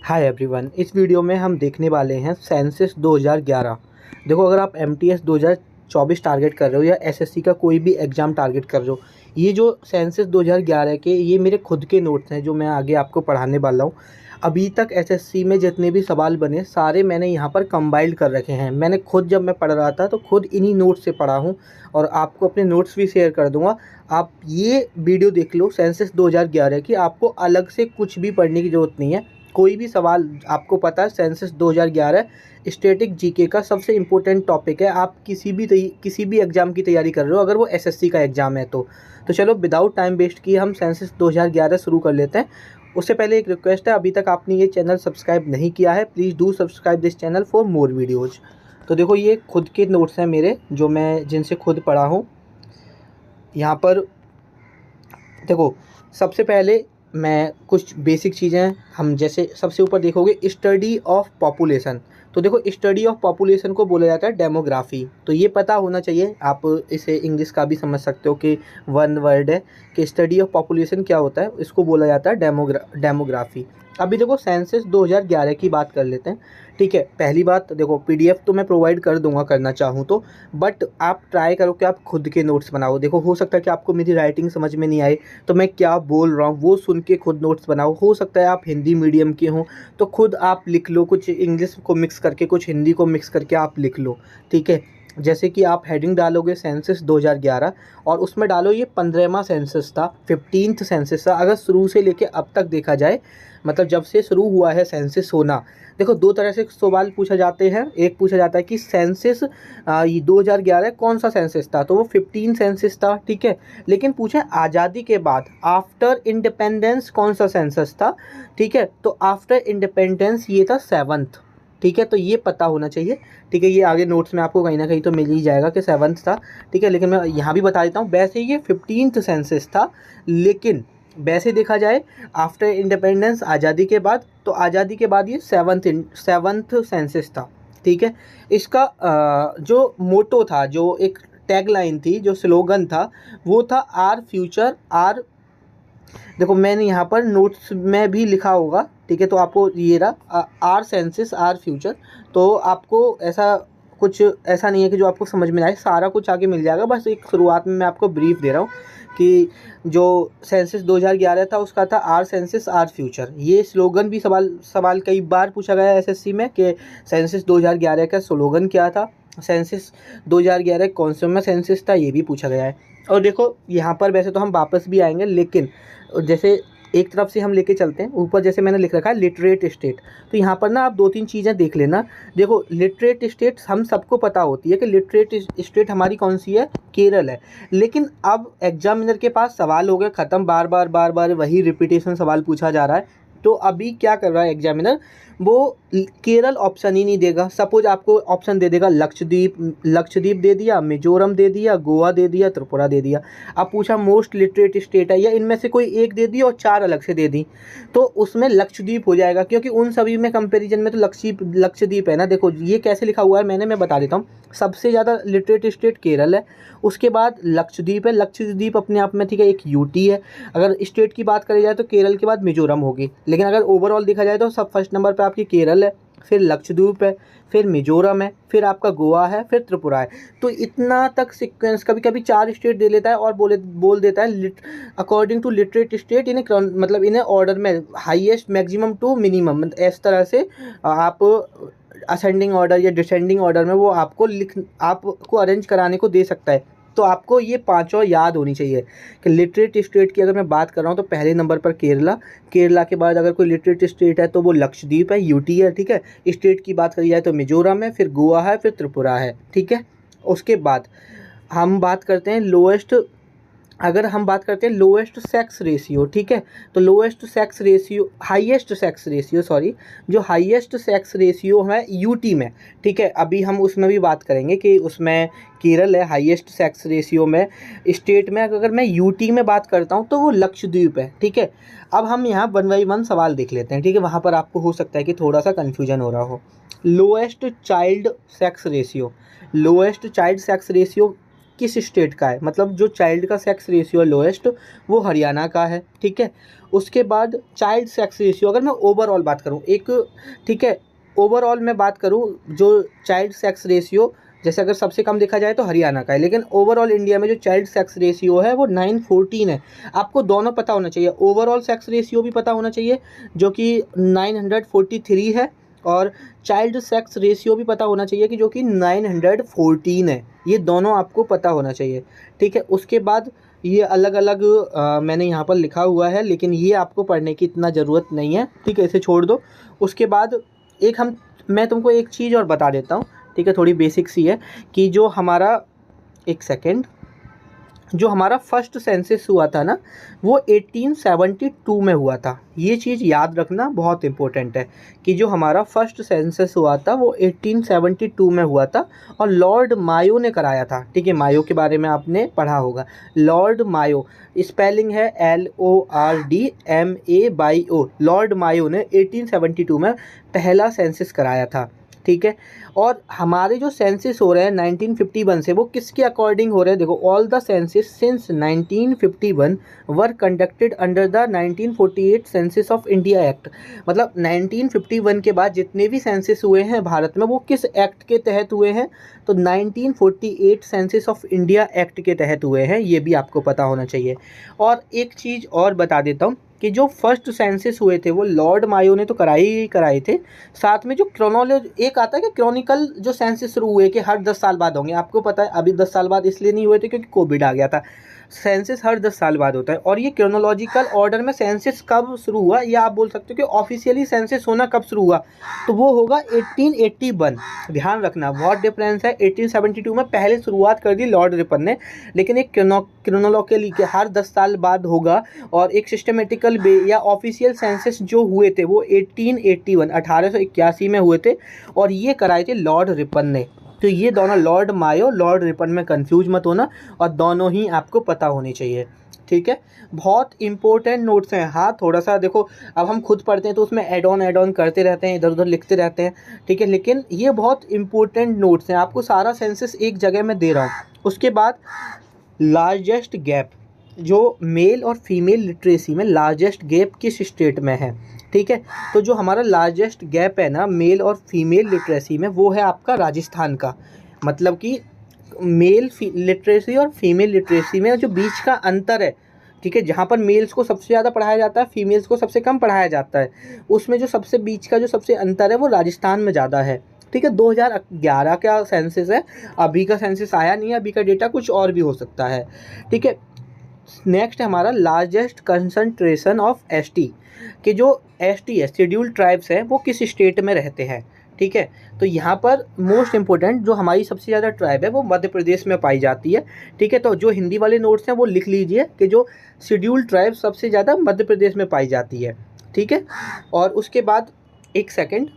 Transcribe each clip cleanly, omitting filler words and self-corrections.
Hi everyone, इस video में हम देखने वाले हैं सेंसस 2011। देखो, अगर आप एमटीएस 2024 टारगेट कर रहे हो या एसएससी का कोई भी एग्ज़ाम टारगेट कर रहे हो, ये जो सेंसस 2011 के ये मेरे खुद के नोट्स हैं जो मैं आगे आपको पढ़ाने वाला हूँ। अभी तक एसएससी में जितने भी सवाल बने सारे मैंने यहाँ पर कंबाइंड कर रखे हैं। मैंने खुद जब मैं पढ़ रहा था तो खुद इन्हीं नोट्स से पढ़ा हूँ और आपको अपने नोट्स भी शेयर कर दूँगा। आप ये वीडियो देख लो सेंसस 2011 की, आपको अलग से कुछ भी पढ़ने की ज़रूरत नहीं है। कोई भी सवाल आपको पता है, सेंसस 2011 स्टैटिक जीके का सबसे इम्पोर्टेंट टॉपिक है। आप किसी भी एग्ज़ाम की तैयारी कर रहे हो, अगर वो एसएससी का एग्ज़ाम है तो चलो विदाउट टाइम वेस्ट किए हम सेंसस 2011 शुरू कर लेते हैं। उससे पहले एक रिक्वेस्ट है, अभी तक आपने ये चैनल सब्सक्राइब नहीं किया है, please do subscribe this channel for more videos. तो देखो, ये खुद के नोट्स हैं मेरे जो मैं जिनसे खुद पढ़ा हूँ। यहाँ पर देखो, सबसे पहले मैं कुछ बेसिक चीज़ें, हम जैसे सबसे ऊपर देखोगे स्टडी ऑफ पॉपुलेशन। तो देखो, स्टडी ऑफ पॉपुलेशन को बोला जाता है डेमोग्राफी। तो ये पता होना चाहिए, आप इसे इंग्लिश का भी समझ सकते हो कि वन वर्ड है कि स्टडी ऑफ पॉपुलेशन क्या होता है, इसको बोला जाता है डेमोग्राफी। अभी देखो, सेंसस 2011 की बात कर लेते हैं। ठीक है, पहली बात देखो, पीडीएफ तो मैं प्रोवाइड कर दूंगा करना चाहूँ तो, बट आप ट्राई करो कि आप खुद के नोट्स बनाओ। देखो, हो सकता है कि आपको मेरी राइटिंग समझ में नहीं आए तो मैं क्या बोल रहा हूँ वो सुन के खुद नोट्स बनाओ। हो सकता है आप हिंदी मीडियम के हों तो खुद आप लिख लो, कुछ इंग्लिश को मिक्स करके कुछ हिंदी को मिक्स करके आप लिख लो। ठीक है, जैसे कि आप हेडिंग डालोगे सेंसस 2011 और उसमें डालो ये 15वां सेंसस था, 15th सेंसस था। अगर शुरू से लेके अब तक देखा जाए, मतलब जब से शुरू हुआ है सेंसस होना, देखो दो तरह से सवाल पूछा जाते हैं। एक पूछा जाता है कि सेंसस ये 2011 कौन सा सेंसस था, तो वो 15 सेंसस था। ठीक है, लेकिन पूछे आज़ादी के बाद आफ्टर इंडिपेंडेंस कौन सा सेंसस था। ठीक है, तो आफ्टर इंडिपेंडेंस ये था 7th। ठीक है, तो ये पता होना चाहिए। ठीक है, ये आगे नोट्स में आपको कहीं ना कहीं तो मिल ही जाएगा कि 7th था। ठीक है, लेकिन मैं यहाँ भी बता देता हूँ, वैसे ये 15th सेंसस था, लेकिन वैसे देखा जाए आफ्टर इंडिपेंडेंस आज़ादी के बाद, तो आज़ादी के बाद ये 7th सेंसस था। ठीक है, इसका जो मोटो था, जो एक टैगलाइन थी, जो स्लोगन था, वो था आर फ्यूचर आर। देखो, मैंने यहाँ पर नोट्स में भी लिखा होगा। ठीक है, तो आपको ये रहा आर सेंसस आर फ्यूचर। तो आपको ऐसा कुछ ऐसा नहीं है कि जो आपको समझ में आए, सारा कुछ आगे मिल जाएगा। बस एक शुरुआत में मैं आपको ब्रीफ दे रहा हूँ कि जो सेंसस 2011 था उसका था आर सेंसस आर फ्यूचर। ये स्लोगन भी सवाल कई बार पूछा गया है एसएससी में कि सेंसस 2011 का स्लोगन क्या था, सेंसस 2011 कौन सा में सेंसस था, ये भी पूछा गया है। और देखो, यहाँ पर वैसे तो हम वापस भी आएंगे, लेकिन जैसे एक तरफ से हम लेके चलते हैं ऊपर, जैसे मैंने लिख रखा है लिटरेट स्टेट। तो यहाँ पर ना आप दो तीन चीज़ें देख लेना। देखो, लिटरेट स्टेट हम सबको पता होती है कि लिटरेट स्टेट हमारी कौन सी है, केरल है। लेकिन अब एग्जामिनर के पास सवाल हो गए ख़त्म, बार बार वही रिपीटेशन सवाल पूछा जा रहा है। तो अभी क्या कर रहा है एग्जामिनर, वो केरल ऑप्शन ही नहीं देगा। सपोज आपको ऑप्शन दे देगा लक्षद्वीप दे दिया, मिजोरम दे दिया, गोवा दे दिया, त्रिपुरा दे दिया। अब पूछा मोस्ट लिटरेट स्टेट है, या इनमें से कोई एक दे दी और 4 अलग से दे दी, तो उसमें लक्षद्वीप हो जाएगा, क्योंकि उन सभी में कंपैरिजन में तो लक्षद्वीप है ना। देखो, ये कैसे लिखा हुआ है मैं बता देता हूँ। सबसे ज़्यादा लिटरेट स्टेट केरल है, उसके बाद लक्षद्वीप है। लक्षद्वीप अपने आप में, ठीक है, एक यूटी है। अगर स्टेट की बात करी जाए तो केरल के बाद मिजोरम होगी, लेकिन अगर ओवरऑल देखा जाए तो सब फर्स्ट नंबर पर आपकी केरल है, फिर लक्षद्वीप है, फिर मिजोरम है, फिर आपका गोवा है, फिर त्रिपुरा है। तो इतना तक सीक्वेंस, कभी कभी 4 स्टेट दे लेता है और बोल देता है अकॉर्डिंग टू लिटरेट स्टेट, इन्हें मतलब इन्हें ऑर्डर में हाईएस्ट मैक्सिमम टू मिनिमम, इस तरह से आप असेंडिंग ऑर्डर या डिसेंडिंग ऑर्डर में वो आपको अरेंज कराने को दे सकता है। तो आपको ये पांचों याद होनी चाहिए कि लिटरेट स्टेट की अगर मैं बात कर रहा हूँ तो पहले नंबर पर केरला के बाद अगर कोई लिटरेट स्टेट है तो वो लक्षद्वीप है, यूटी है। ठीक है, स्टेट की बात करी जाए तो मिजोरम है, फिर गोवा है, फिर त्रिपुरा है। ठीक है, उसके बाद हम बात करते हैं अगर हम बात करते हैं लोएस्ट सेक्स रेशियो। ठीक है, तो हाईएस्ट सेक्स रेशियो जो हाईएस्ट सेक्स रेशियो है यूटी में। ठीक है, अभी हम उसमें भी बात करेंगे कि उसमें केरल है हाईएस्ट सेक्स रेशियो में स्टेट में। अगर मैं यूटी में बात करता हूँ तो वो लक्षद्वीप है। ठीक है, अब हम यहाँ 1 बाई 1 सवाल देख लेते हैं। ठीक है, वहाँ पर आपको हो सकता है कि थोड़ा सा कन्फ्यूजन हो रहा हो। लोएस्ट चाइल्ड सेक्स रेशियो किस स्टेट का है, मतलब जो चाइल्ड का सेक्स रेशियो लोएस्ट वो हरियाणा का है, ठीक है। उसके बाद चाइल्ड सेक्स रेशियो, अगर मैं ओवरऑल बात करूँ एक, ठीक है, ओवरऑल मैं बात करूँ जो चाइल्ड सेक्स रेशियो, जैसे अगर सबसे कम देखा जाए तो हरियाणा का है, लेकिन ओवरऑल इंडिया में जो चाइल्ड सेक्स रेशियो है वो 914 है। आपको दोनों पता होना चाहिए, ओवरऑल सेक्स रेशियो भी पता होना चाहिए जो कि 943 है, और चाइल्ड सेक्स रेशियो भी पता होना चाहिए कि जो कि 914 है। ये दोनों आपको पता होना चाहिए, ठीक है। उसके बाद ये अलग अलग मैंने यहाँ पर लिखा हुआ है, लेकिन ये आपको पढ़ने की इतना ज़रूरत नहीं है, ठीक है, इसे छोड़ दो। उसके बाद मैं तुमको एक चीज़ और बता देता हूँ, ठीक है, थोड़ी बेसिक सी है कि जो हमारा, एक सेकेंड, जो हमारा फर्स्ट सेंसस हुआ था ना वो 1872 में हुआ था। ये चीज़ याद रखना बहुत इम्पोर्टेंट है कि जो हमारा फर्स्ट सेंसस हुआ था वो 1872 में हुआ था, और लॉर्ड मायो ने कराया था, ठीक है। मायो के बारे में आपने पढ़ा होगा, लॉर्ड मायो, स्पेलिंग है LORDMAYO। लॉर्ड मायो ने 1872 में पहला सेंसस कराया था, ठीक है। और हमारे जो सेंसस हो रहे हैं 1951 से, वो किसके अकॉर्डिंग हो रहे हैं? देखो, all the census since 1951 were conducted under the 1948 census of India act. मतलब 1951 के बाद जितने भी सेंसस हुए हैं भारत में वो किस एक्ट के तहत हुए हैं? तो 1948 सेंसस ऑफ इंडिया एक्ट के तहत हुए हैं, ये भी आपको पता होना चाहिए। और एक चीज़ और बता देता हूँ कि जो फर्स्ट सेंसस हुए थे वो लॉर्ड मायो ने तो कराए थे, साथ में जो क्रोनोलॉजी एक आता है कि क्रॉनिकल जो सेंसस शुरू हुए कि हर 10 साल बाद होंगे। आपको पता है अभी 10 साल बाद इसलिए नहीं हुए थे क्योंकि कोविड आ गया था। सेंसस हर 10 साल बाद होता है, और ये क्रोनोलॉजिकल ऑर्डर में सेंसस कब शुरू हुआ, या आप बोल सकते हो कि ऑफिशियली सेंसस होना कब शुरू हुआ, तो वो होगा 1881। ध्यान रखना बहुत डिफरेंस है। 1872 में पहले शुरुआत कर दी लॉर्ड रिपन ने, लेकिन एक क्रोनोलॉजिकली के हर 10 साल बाद होगा, और एक सिस्टमेटिकल या ऑफिशियल सेंसस जो हुए थे वो 1881 में हुए थे, और ये कराए थे लॉर्ड रिपन ने। तो ये दोनों लॉर्ड मायो लॉर्ड रिपन में कंफ्यूज मत होना, और दोनों ही आपको पता होनी चाहिए, ठीक है। बहुत इंपॉर्टेंट नोट्स हैं। हाँ, थोड़ा सा देखो, अब हम खुद पढ़ते हैं तो उसमें ऐड ऑन करते रहते हैं, इधर उधर लिखते रहते हैं, ठीक है, लेकिन ये बहुत इंपॉर्टेंट नोट्स हैं। आपको सारा सेंसस एक जगह में दे रहा हूँ। उसके बाद लार्जेस्ट गैप, जो मेल और फीमेल लिटरेसी में लार्जेस्ट गैप किस स्टेट में है, ठीक है। तो जो हमारा लार्जेस्ट गैप है ना मेल और फीमेल लिटरेसी में, वो है आपका राजस्थान का। मतलब कि मेल लिटरेसी और फीमेल लिटरेसी में जो बीच का अंतर है, ठीक है, जहाँ पर मेल्स को सबसे ज़्यादा पढ़ाया जाता है, फीमेल्स को सबसे कम पढ़ाया जाता है, उसमें जो सबसे बीच का जो सबसे अंतर है वो राजस्थान में ज़्यादा है, ठीक है। 2011 का सेंसस है, अभी का सेंसस आया नहीं है, अभी का डेटा कुछ और भी हो सकता है, ठीक है। नेक्स्ट है हमारा लार्जेस्ट कंसंट्रेशन ऑफ एसटी, कि जो एसटी है, शेड्यूल्ड ट्राइब्स है, वो किस स्टेट में रहते हैं, ठीक है। तो यहाँ पर मोस्ट इम्पोर्टेंट जो हमारी सबसे ज़्यादा ट्राइब है वो मध्य प्रदेश में पाई जाती है, ठीक है। तो जो हिंदी वाले नोट्स हैं वो लिख लीजिए कि जो शेड्यूल्ड ट्राइब सबसे ज़्यादा मध्य प्रदेश में पाई जाती है, ठीक है। और उसके बाद एक सेकेंड,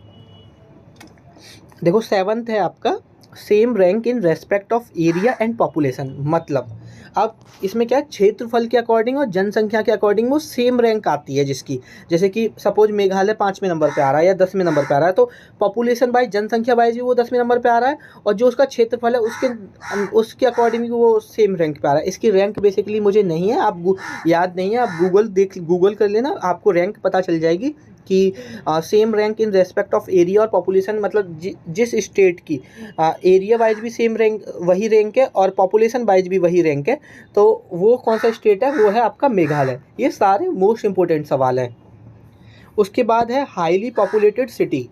देखो 7th है आपका same rank in respect of area and population. मतलब अब इसमें क्या है, क्षेत्रफल के अकॉर्डिंग और जनसंख्या के अकॉर्डिंग वो सेम रैंक आती है जिसकी, जैसे कि सपोज मेघालय 5वें नंबर पे आ रहा है या 10वें नंबर पे आ रहा है, तो पॉपुलेशन वाइज, जनसंख्या वाइज भी वो 10वें नंबर पे आ रहा है, और जो उसका क्षेत्रफल है उसके अकॉर्डिंग भी वो सेम रैंक पे आ रहा है। इसकी रैंक बेसिकली मुझे नहीं है, आप याद नहीं है, आप गूगल कर लेना, आपको रैंक पता चल जाएगी कि same rank in respect of area और पॉपुलेशन, मतलब जिस स्टेट की एरिया वाइज भी सेम रैंक वही रैंक है और पॉपुलेशन वाइज भी वही रैंक है, तो वो कौन सा स्टेट है? वो है आपका मेघालय। ये सारे मोस्ट इंपॉर्टेंट सवाल हैं। उसके बाद है हाईली पॉपुलेटेड सिटी,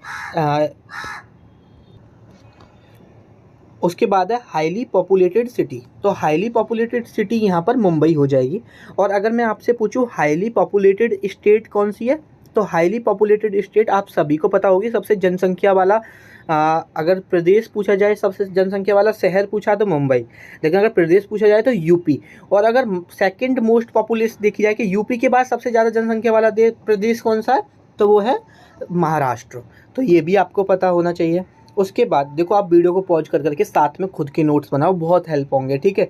उसके बाद है हाईली पॉपुलेटेड सिटी। तो हाईली पॉपुलेटेड सिटी यहाँ पर मुंबई हो जाएगी। और अगर मैं आपसे पूछूँ हाईली पॉपुलेटेड स्टेट कौन सी है, तो हाईली पॉपुलेटेड स्टेट आप सभी को पता होगी, सबसे जनसंख्या वाला अगर प्रदेश पूछा जाए, सबसे जनसंख्या वाला शहर पूछा तो मुंबई, लेकिन अगर प्रदेश पूछा जाए तो यूपी। और अगर सेकंड मोस्ट पॉपुलेशन देखी जाए कि यूपी के बाद सबसे ज़्यादा जनसंख्या वाला प्रदेश कौन सा है, तो वो है महाराष्ट्र। तो ये भी आपको पता होना चाहिए। उसके बाद देखो आप वीडियो को पॉज कर करके साथ में खुद के नोट्स बनाओ, बहुत हेल्प होंगे, ठीक है।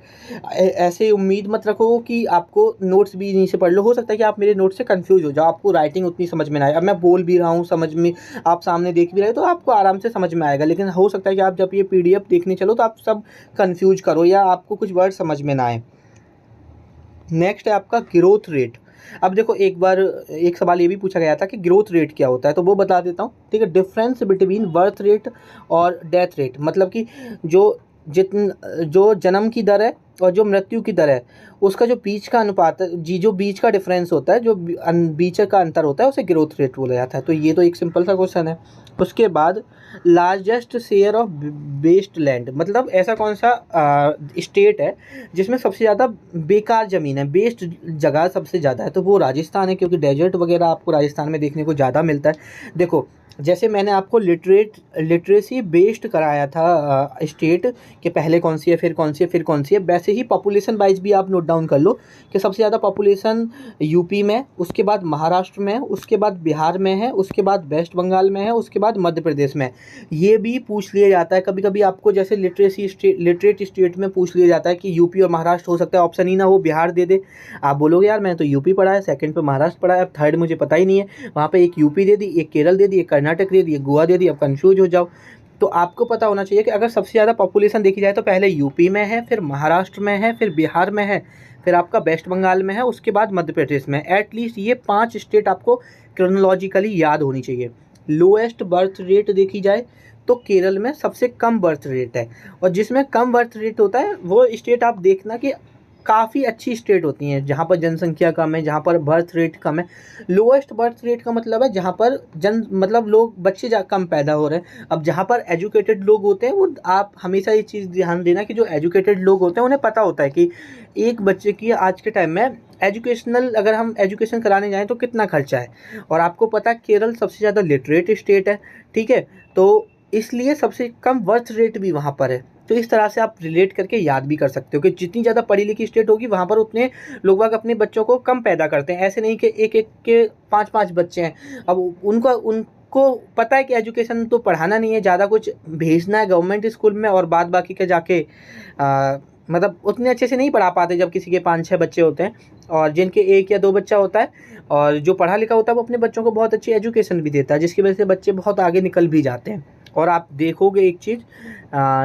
ऐसे उम्मीद मत रखो कि आपको नोट्स भी यहीं से पढ़ लो, हो सकता है कि आप मेरे नोट्स से कंफ्यूज हो जाओ, आपको राइटिंग उतनी समझ में ना आए। अब मैं बोल भी रहा हूँ, समझ में, आप सामने देख भी रहे हो तो आपको आराम से समझ में आएगा, लेकिन हो सकता है कि आप जब ये PDF देखने चलो तो आप सब कन्फ्यूज करो या आपको कुछ वर्ड समझ में ना आए। नेक्स्ट है आपका ग्रोथ रेट। अब देखो एक बार एक सवाल ये भी पूछा गया था कि ग्रोथ रेट क्या होता है, तो वो बता देता हूँ, ठीक है। डिफरेंस बिटवीन बर्थ रेट और डेथ रेट, मतलब कि जो जो जन्म की दर है और जो मृत्यु की दर है, उसका जो बीच का अनुपात है, जो बीच का डिफरेंस होता है, जो बीच का अंतर होता है, उसे ग्रोथ रेट बोला जाता है। तो ये तो एक सिंपल सा क्वेश्चन है। उसके बाद largest share of waste land, मतलब ऐसा कौन सा स्टेट है जिसमें सबसे ज़्यादा बेकार ज़मीन है, वेस्ट जगह सबसे ज़्यादा है, तो वो राजस्थान है, क्योंकि डेजर्ट वगैरह आपको राजस्थान में देखने को ज़्यादा मिलता है। देखो जैसे मैंने आपको लिटरेसी बेस्ड कराया था स्टेट कि पहले कौन सी है, फिर कौन सी है, फिर कौन सी है, वैसे ही पॉपुलेशन वाइज भी आप नोट डाउन कर लो कि सबसे ज़्यादा पॉपुलेशन यूपी में, उसके बाद महाराष्ट्र में, उसके बाद बिहार में है, उसके बाद वेस्ट बंगाल में है, उसके बाद मध्य प्रदेश में। ये भी पूछ लिया जाता है कभी कभी आपको, जैसे लिटरेट स्टेट में पूछ लिया जाता है कि यूपी और महाराष्ट्र, हो सकता है ऑप्शन ही ना हो, बिहार दे दे, आप बोलोगे यार मैं तो यूपी पढ़ा है, सेकंड पे महाराष्ट्र पढ़ा है, अब थर्ड मुझे पता ही नहीं है, वहाँ पे एक यूपी दे दी, एक केरल दे दी, एक कर्नाटक दे दी, एक गोवा दे दी, अब कंफ्यूज हो जाओ। तो आपको पता होना चाहिए कि अगर सबसे ज़्यादा पॉपुलेशन देखी जाए तो पहले यूपी में है, फिर महाराष्ट्र में है, फिर बिहार में है, फिर आपका वेस्ट बंगाल में है, उसके बाद मध्य प्रदेश में। एटलीस्ट ये 5 स्टेट आपको क्रोनोलॉजिकली याद होनी चाहिए। लोएस्ट बर्थ रेट देखी जाए तो केरल में सबसे कम बर्थ रेट है, और जिसमें कम बर्थ रेट होता है वो स्टेट आप देखना कि काफ़ी अच्छी स्टेट होती हैं, जहाँ पर जनसंख्या कम है, जहाँ पर बर्थ रेट कम है। लोएस्ट बर्थ रेट का मतलब है जहाँ पर मतलब लोग बच्चे कम पैदा हो रहे हैं। अब जहाँ पर एजुकेटेड लोग होते हैं, वो आप हमेशा ये चीज़ ध्यान देना कि जो एजुकेटेड लोग होते हैं उन्हें पता होता है कि एक बच्चे की आज के टाइम में एजुकेशनल, अगर हम एजुकेशन कराने जाएँ तो कितना खर्चा है, और आपको पता है केरल सबसे ज़्यादा लिटरेट स्टेट है, ठीक है, तो इसलिए सबसे कम बर्थ रेट भी वहाँ पर है। तो इस तरह से आप रिलेट करके याद भी कर सकते हो कि जितनी ज़्यादा पढ़ी लिखी स्टेट होगी वहाँ पर उतने लोग बाग अपने बच्चों को कम पैदा करते हैं। ऐसे नहीं कि एक एक के 5-5 बच्चे हैं। अब उनको पता है कि एजुकेशन तो पढ़ाना नहीं है, ज़्यादा कुछ भेजना है गवर्नमेंट स्कूल में, और बाद बाकी के जाके मतलब उतने अच्छे से नहीं पढ़ा पाते जब किसी के 5-6 बच्चे होते हैं, और जिनके 1 या 2 बच्चा होता है, और जो पढ़ा लिखा होता है वो अपने बच्चों को बहुत अच्छी एजुकेशन भी देता है, जिसकी वजह से बच्चे बहुत आगे निकल भी जाते हैं। और आप देखोगे एक चीज़,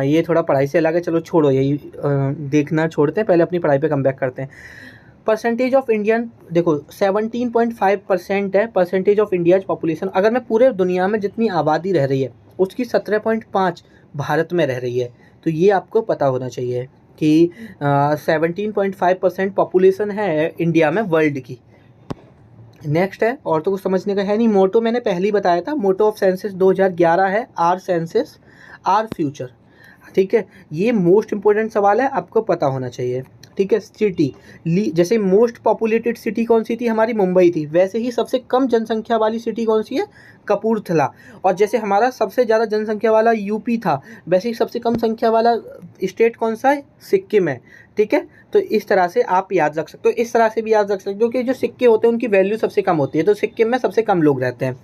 ये थोड़ा पढ़ाई से अलग है, चलो छोड़ो यही, देखना छोड़ते हैं, पहले अपनी पढ़ाई पे कम बैक करते हैं। परसेंटेज ऑफ इंडियन, देखो 17.5% है परसेंटेज ऑफ इंडियाज पॉपुलेशन। अगर मैं पूरे दुनिया में जितनी आबादी रह रही है उसकी 17.5 भारत में रह रही है, तो ये आपको पता होना चाहिए कि 17.5% पॉपुलेशन है इंडिया में वर्ल्ड की। नेक्स्ट है, और तो कुछ समझने का है नहीं। मोटो मैंने पहले ही बताया था, मोटो ऑफ सेंसस 2011 है आर सेंसस आर फ्यूचर, ठीक है। ये मोस्ट इंपॉर्टेंट सवाल है, आपको पता होना चाहिए, ठीक है। सिटी, जैसे मोस्ट पॉपुलेटेड सिटी कौन सी थी हमारी, मुंबई थी, वैसे ही सबसे कम जनसंख्या वाली सिटी कौन सी है, कपूरथला। और जैसे हमारा सबसे ज़्यादा जनसंख्या वाला यूपी था, वैसे ही सबसे कम संख्या वाला स्टेट कौन सा है, सिक्किम है, ठीक है। तो इस तरह से आप याद रख सकते हो, इस तरह से भी याद रख सकते हो कि जो सिक्के होते हैं उनकी वैल्यू सबसे कम होती है, तो सिक्किम में सबसे कम लोग रहते हैं।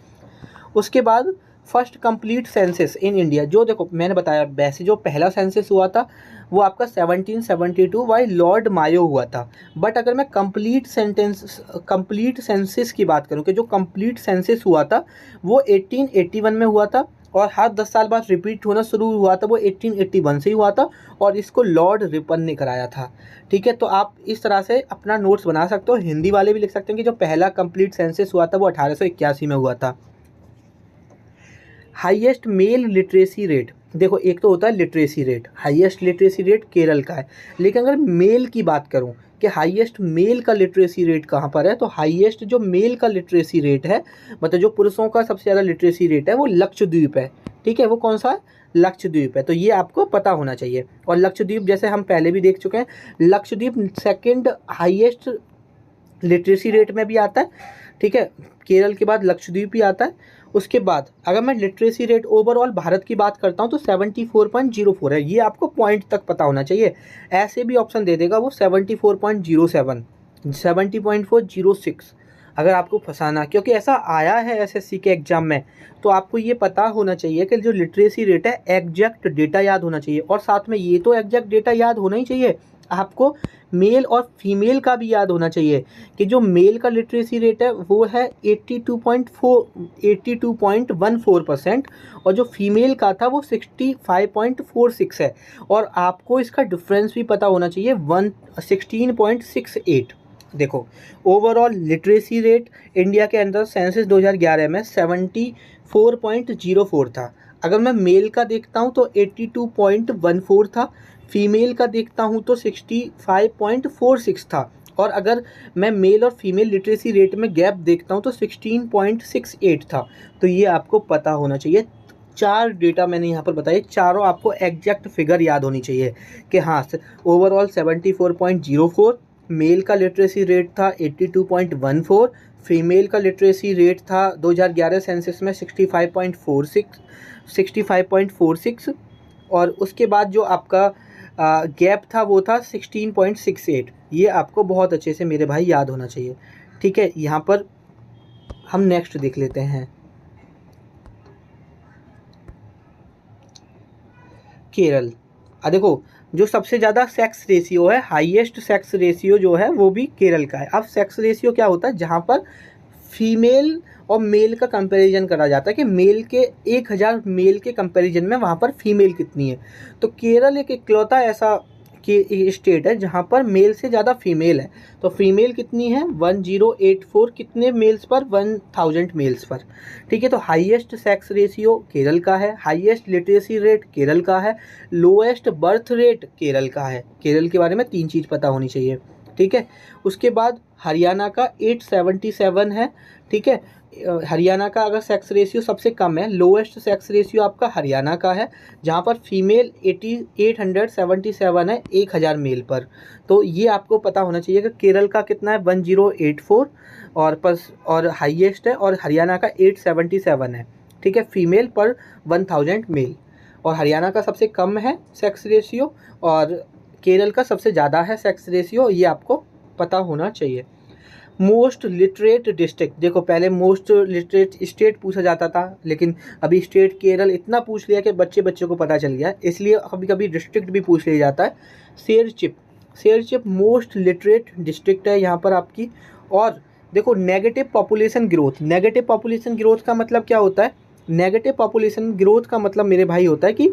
उसके बाद first complete census in India, जो देखो मैंने बताया, वैसे जो पहला सेंसस हुआ था वो आपका 1772 बाई लॉर्ड मायो हुआ था। बट अगर मैं कंप्लीट सेंसस की बात करूँ कि जो कंप्लीट सेंसस हुआ था वो 1881 में हुआ था, और हर 10 साल बाद रिपीट होना शुरू हुआ था, वो 1881 से ही हुआ था, और इसको लॉर्ड रिपन ने कराया था, ठीक है। तो आप इस तरह से अपना नोट्स बना सकते हो, हिंदी वाले भी लिख सकते हैं कि जो पहला कंप्लीट सेंसस हुआ था वो 1881 में हुआ था। हाईएस्ट मेल लिटरेसी रेट, देखो एक तो होता है literacy rate, highest literacy rate Kerala का है, लेकिन अगर मेल की बात करूं कि हाईएस्ट मेल का लिटरेसी रेट कहाँ पर है, तो हाईएस्ट जो मेल का लिटरेसी रेट है, मतलब जो पुरुषों का सबसे ज़्यादा लिटरेसी रेट है, वो लक्षद्वीप है, ठीक है। वो कौन सा है, लक्षद्वीप है। तो ये आपको पता होना चाहिए। और लक्षद्वीप जैसे हम पहले भी देख चुके हैं, Lakshadweep second highest literacy rate में भी आता है, ठीक है। केरल के बाद लक्षद्वीप भी आता है। उसके बाद अगर मैं लिटरेसी रेट ओवरऑल भारत की बात करता हूँ तो 74.04 है, ये आपको पॉइंट तक पता होना चाहिए। ऐसे भी ऑप्शन दे देगा वो 74.07, 70.406, अगर आपको फंसाना, क्योंकि ऐसा आया है एसएससी के एग्ज़ाम में, तो आपको ये पता होना चाहिए कि जो लिटरेसी रेट है एग्जैक्ट डेटा याद होना चाहिए, और साथ में ये तो एग्जैक्ट डेटा याद होना ही चाहिए, आपको मेल और फीमेल का भी याद होना चाहिए कि जो मेल का लिटरेसी रेट है वो है 82.14% और जो फीमेल का था वो 65.46 है, और आपको इसका डिफरेंस भी पता होना चाहिए 16.68। देखो, ओवरऑल लिटरेसी रेट इंडिया के अंदर सेंसस 2011 में 74.04 था। अगर मैं मेल का देखता हूँ तो 82.14 था, फीमेल का देखता हूँ तो 65.46 था, और अगर मैं मेल और फीमेल लिटरेसी रेट में गैप देखता हूँ तो 16.68 था। तो ये आपको पता होना चाहिए। 4 डेटा मैंने यहाँ पर बताए, चारों आपको एग्जैक्ट फिगर याद होनी चाहिए कि हाँ, ओवरऑल 74.04, मेल का लिटरेसी रेट था 82.14, फीमेल का लिटरेसी रेट था 2011 सेंसस में 65.46, और उसके बाद जो आपका गैप था वो था 16.68। ये आपको बहुत अच्छे से मेरे भाई याद होना चाहिए। ठीक है, यहाँ पर हम नेक्स्ट देख लेते हैं केरल। देखो, जो सबसे ज़्यादा सेक्स रेशियो है, हाईएस्ट सेक्स रेशियो जो है वो भी केरल का है। अब सेक्स रेशियो क्या होता है, जहाँ पर फीमेल और मेल का कंपैरिजन करा जाता है कि मेल के 1000 मेल के कंपैरिजन में वहाँ पर फीमेल कितनी है। तो केरल एक इकलौता ऐसा कि स्टेट है जहाँ पर मेल से ज़्यादा फीमेल है। तो फीमेल कितनी है 1084 कितने मेल्स पर 1000 मेल्स पर। ठीक है, तो हाईएस्ट सेक्स रेशियो केरल का है, हाईएस्ट लिटरेसी रेट केरल का है, लोएस्ट बर्थ रेट केरल का है। केरल के बारे में 3 चीज़ पता होनी चाहिए। ठीक है, उसके बाद हरियाणा का 877 है। ठीक है, हरियाणा का अगर सेक्स रेशियो सबसे कम है, लोएस्ट सेक्स रेशियो आपका हरियाणा का है, जहाँ पर फीमेल 877 है 1000 मेल पर। तो ये आपको पता होना चाहिए कि केरल का कितना है 1084 और हाईएस्ट है, और हरियाणा का 877 है। ठीक है, फीमेल पर 1000 मेल, और हरियाणा का सबसे कम है सेक्स रेशियो और केरल का सबसे ज़्यादा है सेक्स रेशियो। ये आपको पता होना चाहिए। मोस्ट लिटरेट डिस्ट्रिक्ट, देखो पहले मोस्ट लिटरेट स्टेट पूछा जाता था, लेकिन अभी स्टेट केरल इतना पूछ लिया कि बच्चे को पता चल गया, इसलिए कभी कभी डिस्ट्रिक्ट भी पूछ लिया जाता है। शेरचिप मोस्ट लिटरेट डिस्ट्रिक्ट है यहाँ पर आपकी। और देखो, नेगेटिव पॉपुलेशन ग्रोथ का मतलब क्या होता है, नेगेटिव पॉपुलेशन ग्रोथ का मतलब मेरे भाई होता है कि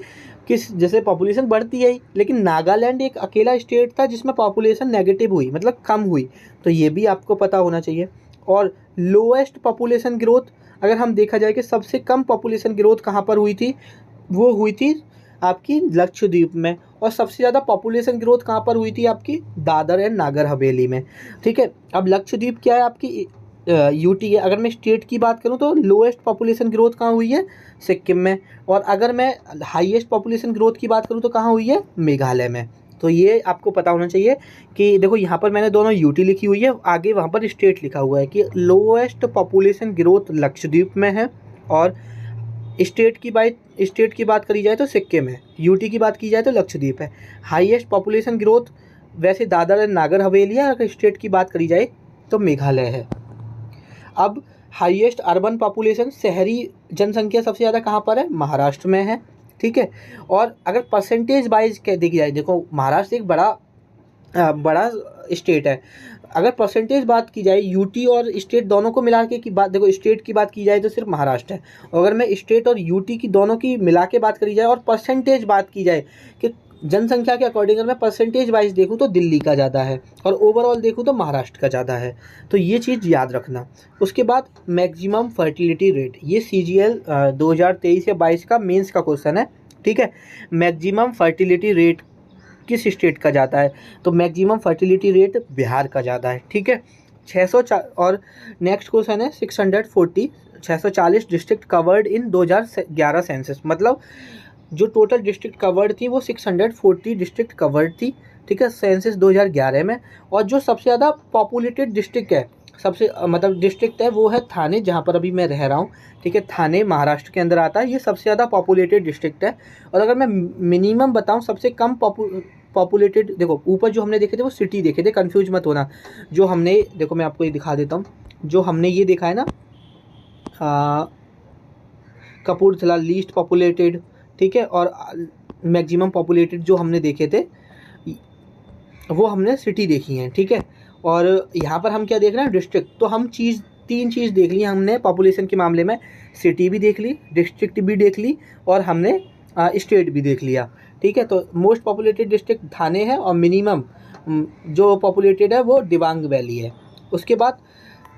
जैसे पॉपुलेशन बढ़ती है, लेकिन नागालैंड एक अकेला स्टेट था जिसमें पॉपुलेशन नेगेटिव हुई, मतलब कम हुई। तो ये भी आपको पता होना चाहिए। और लोएस्ट पॉपुलेशन ग्रोथ, अगर हम देखा जाए कि सबसे कम पॉपुलेशन ग्रोथ कहाँ पर हुई थी, वो हुई थी आपकी लक्षद्वीप में। और सबसे ज़्यादा पॉपुलेशन ग्रोथ कहाँ पर हुई थी, आपकी दादर एंड नागर हवेली में। ठीक है, अब लक्षद्वीप क्या है आपकी यूटी है। अगर मैं स्टेट की बात करूं तो लोएस्ट पॉपुलेशन ग्रोथ कहाँ हुई है, सिक्किम में। और अगर मैं हाईएस्ट पॉपुलेशन ग्रोथ की बात करूं तो कहाँ हुई है, मेघालय में। तो ये आपको पता होना चाहिए कि देखो यहाँ पर मैंने दोनों यूटी लिखी हुई है, आगे वहाँ पर स्टेट लिखा हुआ है कि लोएस्ट पॉपुलेशन ग्रोथ लक्षद्वीप में है, और स्टेट की बात करी जाए तो सिक्किम है, यूटी की बात की जाए तो लक्षद्वीप है। हाईएस्ट पॉपुलेशन ग्रोथ वैसे दादर एंड नागर हवेली है, अगर स्टेट की बात करी जाए तो मेघालय है। अब हाईएस्ट अर्बन पॉपुलेशन, शहरी जनसंख्या सबसे ज़्यादा कहाँ पर है, महाराष्ट्र में है। ठीक है, और अगर परसेंटेज वाइज देखी जाए, देखो महाराष्ट्र एक बड़ा स्टेट है। अगर परसेंटेज बात की जाए यूटी और स्टेट दोनों को मिला के की बात, देखो स्टेट की बात की जाए तो सिर्फ महाराष्ट्र है, और अगर मैं स्टेट और यूटी की दोनों की मिला के बात करी जाए और परसेंटेज बात की जाए कि जनसंख्या के अकॉर्डिंग अगर मैं परसेंटेज वाइज देखूं तो दिल्ली का ज़्यादा है, और ओवरऑल देखूं तो महाराष्ट्र का ज़्यादा है। तो ये चीज़ याद रखना। उसके बाद मैक्सिमम फर्टिलिटी रेट, ये CGL 2023 या 22 का मेंस का क्वेश्चन है। ठीक है, मैक्सिमम फर्टिलिटी रेट किस स्टेट का ज़्यादा है, तो मैक्सिमम फर्टिलिटी रेट बिहार का ज़्यादा है। ठीक है, 604। और नेक्स्ट क्वेश्चन है 640 डिस्ट्रिक्ट कवर्ड इन 2011 सेंसस, मतलब जो टोटल डिस्ट्रिक्ट कवर्ड थी वो 640 डिस्ट्रिक्ट कवर्ड थी। ठीक है, सेंसस 2011 में। और जो सबसे ज़्यादा पॉपुलेटेड डिस्ट्रिक्ट है, सबसे मतलब डिस्ट्रिक्ट है, वो है थाने, जहाँ पर अभी मैं रह रहा हूँ। ठीक है, थाने महाराष्ट्र के अंदर आता है, ये सबसे ज़्यादा पॉपुलेटेड डिस्ट्रिक्ट है। और अगर मैं मिनिमम बताऊँ सबसे कम पॉपुलेटेड, देखो ऊपर जो हमने देखे थे वो सिटी देखे थे, कंफ्यूज मत होना। जो हमने देखो मैं आपको ये दिखा देता हूँ, जो हमने ये देखा है ना, कपूरथला लीस्ट पॉपुलेटेड, ठीक है, और मैक्सिमम पॉपुलेटेड जो हमने देखे थे वो हमने सिटी देखी हैं, ठीक है। और यहाँ पर हम क्या देख रहे हैं, डिस्ट्रिक्ट। तो हम तीन चीज़ देख ली हमने पॉपुलेशन के मामले में, सिटी भी देख ली, डिस्ट्रिक्ट भी देख ली, और हमने स्टेट भी देख लिया, ठीक है। तो मोस्ट पॉपुलेटेड डिस्ट्रिक्ट थाने है, और मिनिमम जो पॉपुलेटेड है वो दिबांग वैली है। उसके बाद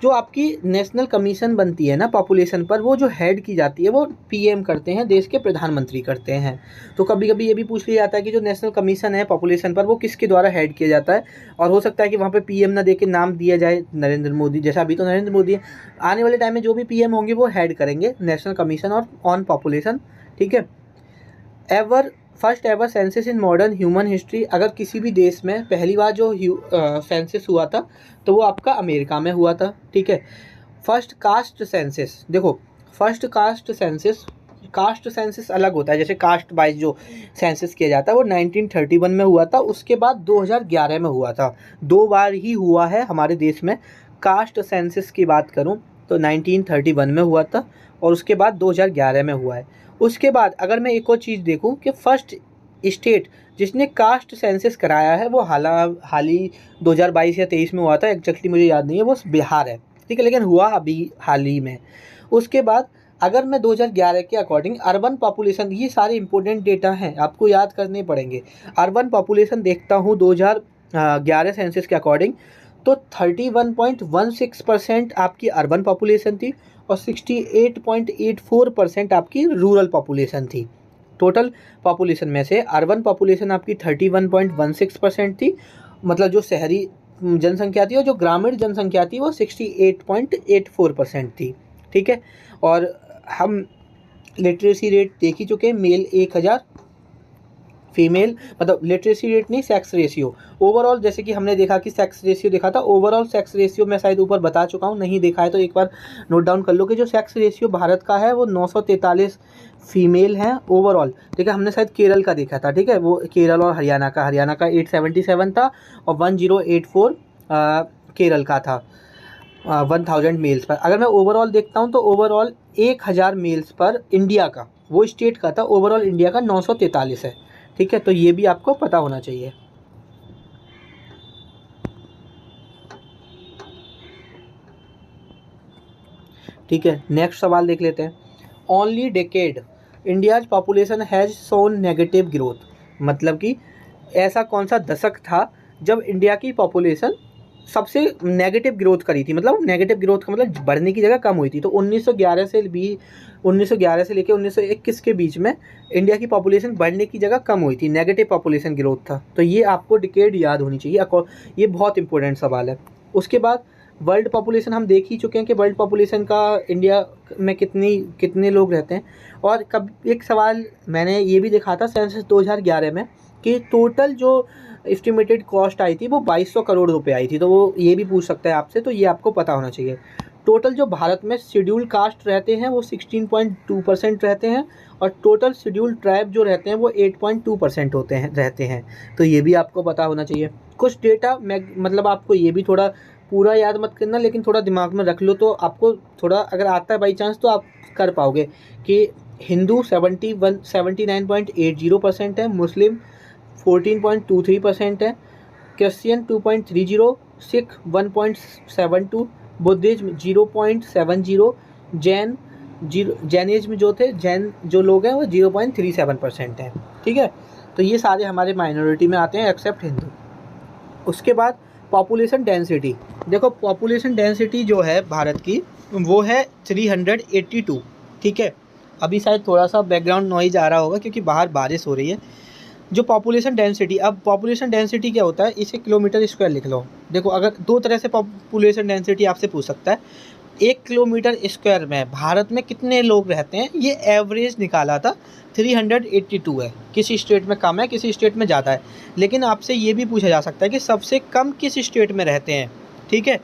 जो आपकी नेशनल कमीशन बनती है ना पॉपुलेशन पर, वो जो हेड की जाती है वो पीएम करते हैं, देश के प्रधानमंत्री करते हैं। तो कभी कभी ये भी पूछ लिया जाता है कि जो नेशनल कमीशन है पॉपुलेशन पर वो किसके द्वारा हेड किया जाता है, और हो सकता है कि वहाँ पे पीएम ना दे के नाम दिया जाए नरेंद्र मोदी, जैसा अभी तो नरेंद्र मोदी है। आने वाले टाइम में जो भी पीएम होंगे वो हेड करेंगे नेशनल कमीशन और ऑन पॉपुलेशन, ठीक है। First ever census in modern human history. अगर किसी भी देश में पहली बार जो सेंसस हुआ था तो वो आपका अमेरिका में हुआ था, ठीक है। फर्स्ट कास्ट सेंसस, देखो फर्स्ट कास्ट सेंसस अलग होता है, जैसे कास्ट वाइज जो सेंसस किया जाता है वो 1931 में हुआ था, उसके बाद 2011 में हुआ था। 2 बार ही हुआ है हमारे देश में। कास्ट सेंसस की बात करूं तो 1931 में हुआ था, और उसके बाद 2011 में हुआ है। उसके बाद अगर मैं एक और चीज़ देखूं कि फर्स्ट स्टेट जिसने कास्ट सेंसस कराया है वो हाल ही 2022 या 23 में हुआ था, एग्जैक्टली मुझे याद नहीं है, वो बिहार है, ठीक है, लेकिन हुआ अभी हाल ही में। उसके बाद अगर मैं 2011 के अकॉर्डिंग अर्बन पॉपुलेशन, ये सारे इंपॉर्टेंट डेटा हैं आपको याद करने पड़ेंगे। अर्बन पॉपुलेशन देखता हूँ 2011 सेंसस के अकॉर्डिंग, तो 31.16% आपकी अर्बन पॉपुलेशन थी, और 68.84% आपकी रूरल पॉपुलेशन थी। टोटल पॉपुलेशन में से अर्बन पॉपुलेशन आपकी 31.16% थी, मतलब जो शहरी जनसंख्या थी, और जो ग्रामीण जनसंख्या थी वो 68.84% थी, ठीक है। और हम लिटरेसी रेट देख ही चुके हैं, मेल 1000, फीमेल, मतलब लिटरेसी रेट नहीं, सेक्स रेशियो ओवरऑल, जैसे कि हमने देखा कि सेक्स रेशियो देखा था, ओवरऑल सेक्स रेशियो मैं शायद ऊपर बता चुका हूँ, नहीं देखा है तो एक बार नोट डाउन कर लो कि जो सेक्स रेशियो भारत का है वो 943 फीमेल हैं ओवरऑल, ठीक है। हमने शायद केरल का देखा था, ठीक है, वो केरल और हरियाणा का 877 था, और 1084 केरल का था 1000 मेल्स पर। अगर मैं ओवरऑल देखता हूँ तो ओवरऑल 1000 मेल्स पर इंडिया का, वो स्टेट का था, ओवरऑल इंडिया का 943 है, ठीक है। तो ये भी आपको पता होना चाहिए। ठीक है, नेक्स्ट सवाल देख लेते हैं। Only decade India's population has shown negative growth, मतलब कि ऐसा कौन सा दशक था जब इंडिया की पॉपुलेशन सबसे नेगेटिव ग्रोथ करी थी, मतलब नेगेटिव ग्रोथ का मतलब बढ़ने की जगह कम हुई थी। तो 1911 से लेकर 1921 के बीच में इंडिया की पॉपुलेशन बढ़ने की जगह कम हुई थी, नेगेटिव पॉपुलेशन ग्रोथ था। तो ये आपको डिकेड याद होनी चाहिए, ये बहुत इंपॉर्टेंट सवाल है। उसके बाद वर्ल्ड पॉपुलेशन हम देख ही चुके हैं कि वर्ल्ड पॉपुलेशन का इंडिया में कितने लोग रहते हैं। और कब एक सवाल मैंने ये भी देखा था सेंसस 2011 में कि टोटल जो एस्टिमेटेड कॉस्ट आई थी वो 2200 करोड़ रुपए आई थी, तो वो ये भी पूछ सकता है आपसे, तो ये आपको पता होना चाहिए। टोटल जो भारत में शेड्यूल कास्ट रहते हैं वो 16.2% रहते हैं, और टोटल शेड्यूल ट्राइब जो रहते हैं वो 8.2% रहते हैं, तो ये भी आपको पता होना चाहिए। कुछ डेटा मतलब आपको ये भी थोड़ा पूरा याद मत करना, लेकिन थोड़ा दिमाग में रख लो, तो आपको थोड़ा अगर आता है बाई चांस तो आप कर पाओगे कि हिंदू 79.80% है, मुस्लिम 14.23% है, Christian 2.30, Sikh 1.72, Buddhism 0.70, Jainism Jain जो लोग हैं वो 0.37% हैं, ठीक है। तो ये सारे हमारे माइनॉरिटी में आते हैं एक्सेप्ट हिंदू। उसके बाद पॉपुलेशन डेंसिटी, देखो पॉपुलेशन डेंसिटी जो है भारत की वो है 382, ठीक है। अभी शायद थोड़ा सा बैकग्राउंड नॉइज आ रहा होगा क्योंकि बाहर बारिश हो रही है। जो पॉपुलेशन डेंसिटी, अब पॉपुलेशन डेंसिटी क्या होता है, इसे किलोमीटर स्क्वायर लिख लो। देखो अगर दो तरह से पॉपुलेशन डेंसिटी आपसे पूछ सकता है, 1 किलोमीटर स्क्वायर में भारत में कितने लोग रहते हैं, ये एवरेज निकाला था 382 है। किसी स्टेट में कम है, किसी स्टेट में ज़्यादा है, लेकिन आपसे ये भी पूछा जा सकता है कि सबसे कम किस स्टेट में रहते हैं, ठीक है।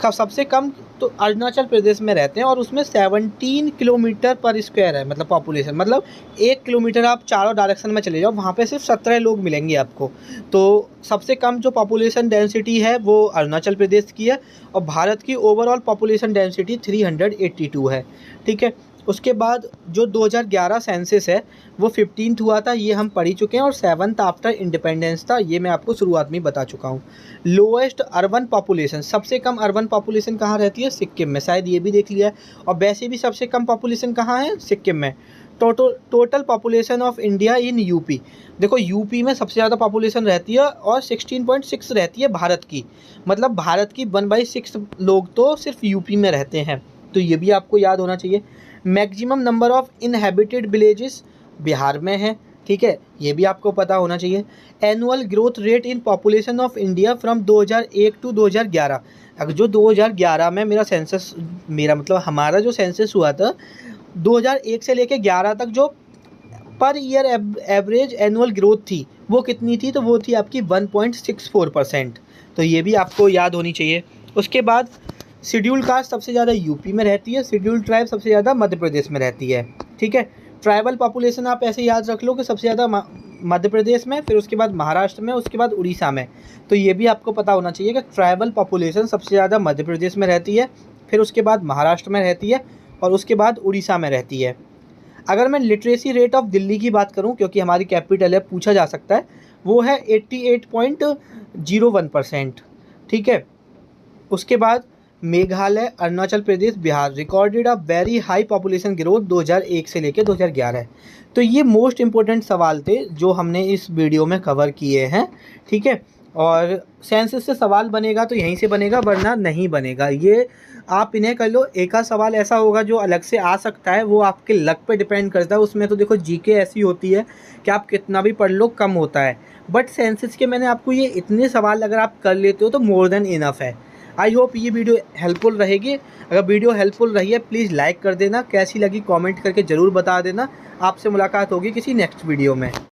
सबसे कम तो अरुणाचल प्रदेश में रहते हैं और उसमें 17 किलोमीटर पर स्क्वायर है, मतलब पॉपुलेशन, मतलब 1 किलोमीटर आप चारों डायरेक्शन में चले जाओ वहाँ पे सिर्फ 17 लोग मिलेंगे आपको। तो सबसे कम जो पॉपुलेशन डेंसिटी है वो अरुणाचल प्रदेश की है और भारत की ओवरऑल पॉपुलेशन डेंसिटी 382 है। ठीक है, उसके बाद जो 2011 सेंसस है वो 15th हुआ था, ये हम पढ़ ही चुके हैं, और 7th आफ्टर इंडिपेंडेंस था, ये मैं आपको शुरुआत में बता चुका हूँ। लोएस्ट अर्बन पॉपुलेशन, सबसे कम अर्बन पॉपुलेशन कहाँ रहती है? सिक्किम में, शायद ये भी देख लिया है। और वैसे भी सबसे कम पॉपुलेशन कहाँ है? सिक्किम में। Total population of India in UP, देखो यूपी में सबसे ज़्यादा पॉपुलेशन रहती है और 16.6 रहती है भारत की, मतलब भारत की 1/6 लोग तो सिर्फ यूपी में रहते हैं, तो ये भी आपको याद होना चाहिए। Maximum number of inhabited villages Bihar में है, ठीक है, ये भी आपको पता होना चाहिए। Annual growth rate in population of India from 2001 to 2011, अगर जो 2011 में मेरा मतलब हमारा जो सेंसस हुआ था 2001 से लेके 11 तक, जो per year average annual growth थी वो कितनी थी? तो वो थी आपकी 1.64%, तो ये भी आपको याद होनी चाहिए। उसके बाद शेड्यूल कास्ट सबसे ज़्यादा यूपी में रहती है, शेड्यूल ट्राइब सबसे ज़्यादा मध्य प्रदेश में रहती है। ठीक है, ट्राइबल पॉपुलेशन आप ऐसे याद रख लो कि सबसे ज़्यादा मध्य प्रदेश में, फिर उसके बाद महाराष्ट्र में, उसके बाद उड़ीसा में, तो ये भी आपको पता होना चाहिए कि ट्राइबल पॉपुलेशन सबसे ज़्यादा मध्य प्रदेश में रहती है, फिर उसके बाद महाराष्ट्र में रहती है और उसके बाद उड़ीसा में रहती है। अगर मैं लिटरेसी रेट ऑफ दिल्ली की बात करूं, क्योंकि हमारी कैपिटल है, पूछा जा सकता है, वो है 88.01%। ठीक है, उसके बाद Meghalaya, Arunachal Pradesh, Bihar recorded a very high population growth 2001 से लेकर 2011। तो ये मोस्ट इम्पोर्टेंट सवाल थे जो हमने इस वीडियो में कवर किए हैं। ठीक है, और सेंसस से सवाल बनेगा तो यहीं से बनेगा, वरना नहीं बनेगा, ये आप इन्हें कर लो। एक आध सवाल ऐसा होगा जो अलग से आ सकता है, वो आपके लक पे डिपेंड करता है। उसमें तो देखो जीके ऐसी होती है कि आप कितना भी पढ़ लो कम होता है, बट सेंसस के मैंने आपको ये इतने सवाल अगर आप कर लेते हो तो मोर देन इनफ है। आई होप ये वीडियो हेल्पफुल रहेगी। अगर वीडियो हेल्पफुल रही है प्लीज़ लाइक कर देना, कैसी लगी कमेंट करके ज़रूर बता देना। आपसे मुलाकात होगी किसी नेक्स्ट वीडियो में।